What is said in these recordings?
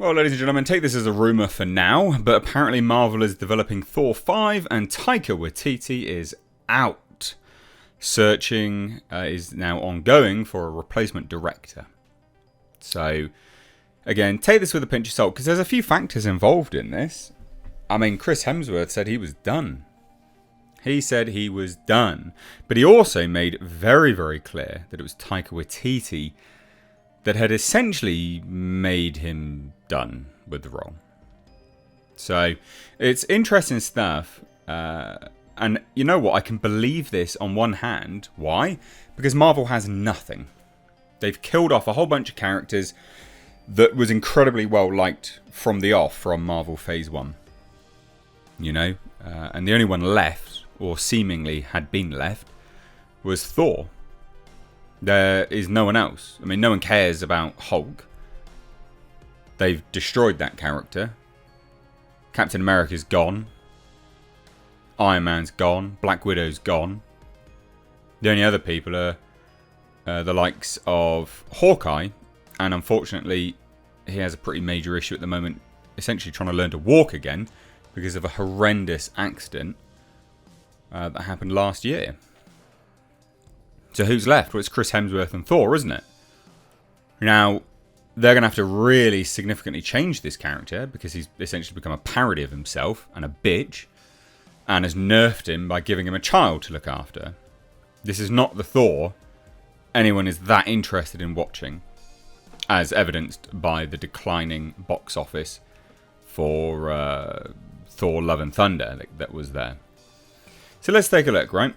Well, ladies and gentlemen, take this as a rumour for now, but apparently Marvel is developing Thor 5 and Taika Waititi is out. Searching is now ongoing for a replacement director. So, again, take this with a pinch of salt, because there's a few factors involved in this. I mean, Chris Hemsworth said he was done. He said he was done. But he also made very, very clear that it was Taika Waititi that had essentially made him done with the role. So, it's interesting stuff. And you know what? I can believe this on one hand. Why? Because Marvel has nothing. They've killed off a whole bunch of characters that was incredibly well liked from the off, from Marvel Phase 1. You know? And the only one left, or seemingly had been left, was Thor. There is no one else. I mean, no one cares about Hulk. They've destroyed that character. Captain America's gone. Iron Man's gone. Black Widow's gone. The only other people are the likes of Hawkeye. And unfortunately, he has a pretty major issue at the moment, essentially trying to learn to walk again because of a horrendous accident that happened last year. So who's left? Well, it's Chris Hemsworth and Thor, isn't it? Now, they're going to have to really significantly change this character because he's essentially become a parody of himself and a bitch, and has nerfed him by giving him a child to look after. This is not the Thor anyone is that interested in watching, as evidenced by the declining box office for Thor Love and Thunder that was there. So let's take a look, right?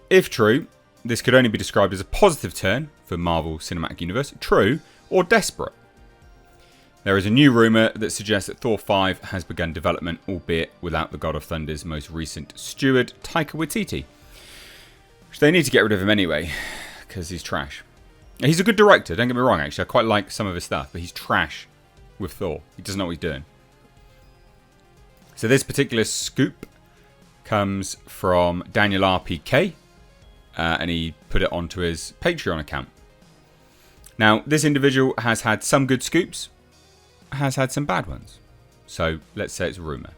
If true, this could only be described as a positive turn for Marvel Cinematic Universe. True, or desperate. There is a new rumour that suggests that Thor 5 has begun development, albeit without the God of Thunder's most recent steward, Taika Waititi. Which they need to get rid of him anyway, because he's trash. He's a good director, don't get me wrong, actually. I quite like some of his stuff, but he's trash with Thor. He doesn't know what he's doing. So this particular scoop comes from Daniel RPK, and he put it onto his Patreon account. Now, this individual has had some good scoops, has had some bad ones. So, let's say it's a rumour.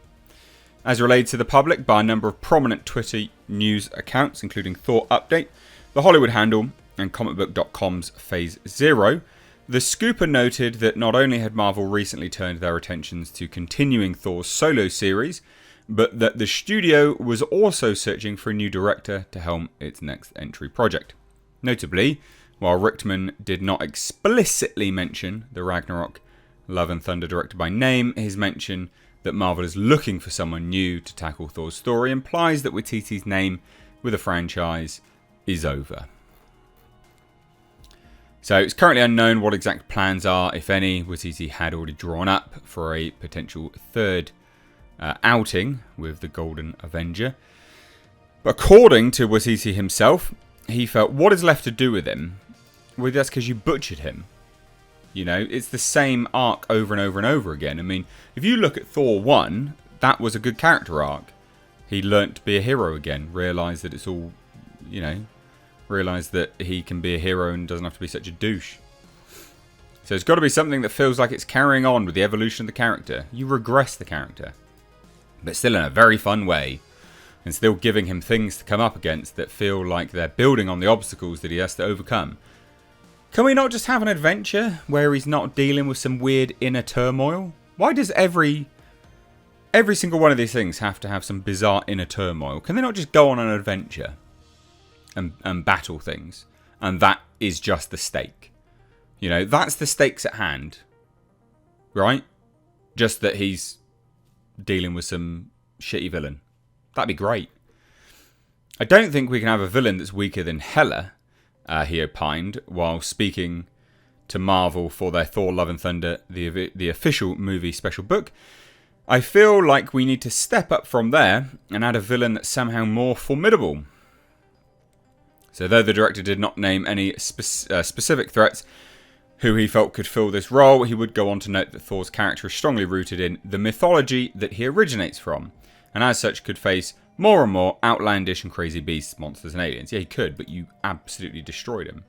As relayed to the public by a number of prominent Twitter news accounts, including Thor Update, The Hollywood Handle, and comicbook.com's Phase Zero, the scooper noted that not only had Marvel recently turned their attentions to continuing Thor's solo series, but that the studio was also searching for a new director to helm its next entry project. Notably, while Richtman did not explicitly mention the Ragnarok Love and Thunder director by name, his mention that Marvel is looking for someone new to tackle Thor's story implies that Waititi's name with the franchise is over. So it's currently unknown what exact plans are, if any, Waititi had already drawn up for a potential third outing with the Golden Avenger. But according to Waititi himself, he felt, what is left to do with him? Well, that's because you butchered him. You know, it's the same arc over and over and over again. I mean, if you look at Thor 1, that was a good character arc. He learnt to be a hero again, realised that it's all, you know, realised that he can be a hero and doesn't have to be such a douche. So it's got to be something that feels like it's carrying on with the evolution of the character. You regress the character, but still in a very fun way, and still giving him things to come up against that feel like they're building on the obstacles that he has to overcome. Can we not just have an adventure where he's not dealing with some weird inner turmoil? Why does every single one of these things have to have some bizarre inner turmoil? Can they not just go on an adventure and battle things? And that is just the stake. You know, that's the stakes at hand. Right? Just that he's dealing with some shitty villain. That'd be great. I don't think we can have a villain that's weaker than Hela, he opined, while speaking to Marvel for their Thor Love and Thunder, the official movie special book. I feel like we need to step up from there and add a villain that's somehow more formidable. So though the director did not name any specific threats who he felt could fill this role, he would go on to note that Thor's character is strongly rooted in the mythology that he originates from, and as such could face more and more outlandish and crazy beasts, monsters and aliens. Yeah, he could, but you absolutely destroyed him.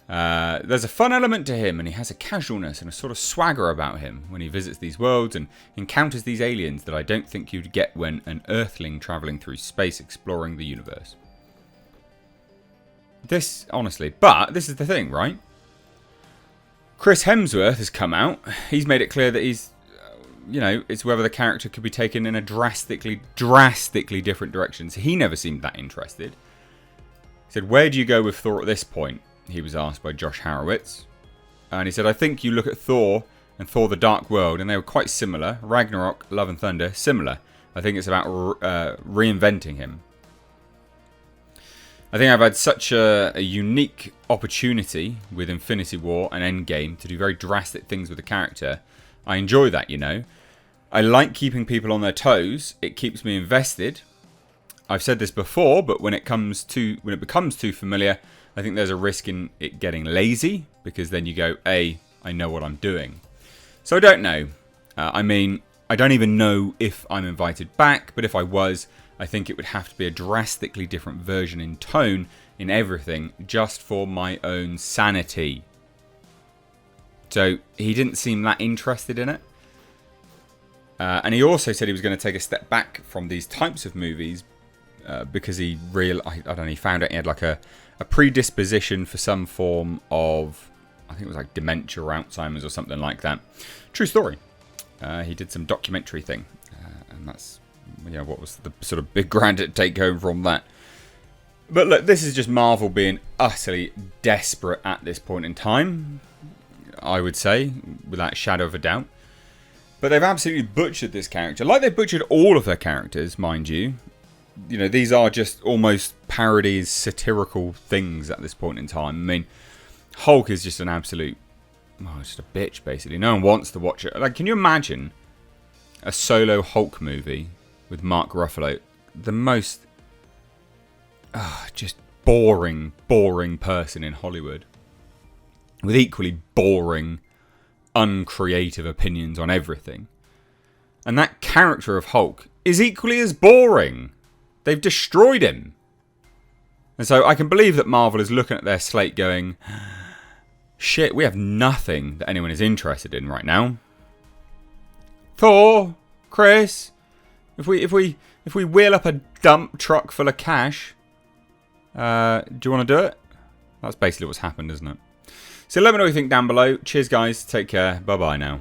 There's a fun element to him, and he has a casualness and a sort of swagger about him when he visits these worlds and encounters these aliens that I don't think you'd get when an Earthling travelling through space exploring the universe. This, honestly, but this is the thing, right? Chris Hemsworth has come out. He's made it clear that he's, it's whether the character could be taken in a drastically different direction. So he never seemed that interested. He said, "Where do you go with Thor at this point?" He was asked by Josh Harowitz. And he said, "I think you look at Thor and Thor the Dark World, and they were quite similar. Ragnarok, Love and Thunder, similar. I think it's about reinventing him. I think I've had such a unique opportunity with Infinity War and Endgame to do very drastic things with the character. I enjoy that, I like keeping people on their toes. It keeps me invested. I've said this before, but when it becomes too familiar, I think there's a risk in it getting lazy, because then you go, I know what I'm doing." So I don't know. I don't even know if I'm invited back, but if I was, I think it would have to be a drastically different version in tone, in everything, just for my own sanity. So he didn't seem that interested in it. And he also said he was going to take a step back from these types of movies because he found out he had like a predisposition for some form of, I think it was like dementia or Alzheimer's or something like that. True story. He did some documentary thing, and that's what was the sort of big grand take home from that. But look, this is just Marvel being utterly desperate at this point in time, I would say, without a shadow of a doubt. But they've absolutely butchered this character, like they butchered all of their characters, mind you. These are just almost parodies, satirical things at this point in time. I mean, Hulk is just an absolute, just a bitch, basically. No one wants to watch it. Like, can you imagine a solo Hulk movie with Mark Ruffalo? The most, just boring person in Hollywood. With equally boring, uncreative opinions on everything. And that character of Hulk is equally as boring. They've destroyed him. And so I can believe that Marvel is looking at their slate going, shit, we have nothing that anyone is interested in right now. Thor, Chris, if we wheel up a dump truck full of cash, do you want to do it? That's basically what's happened, isn't it? So let me know what you think down below. Cheers, guys. Take care. Bye-bye now.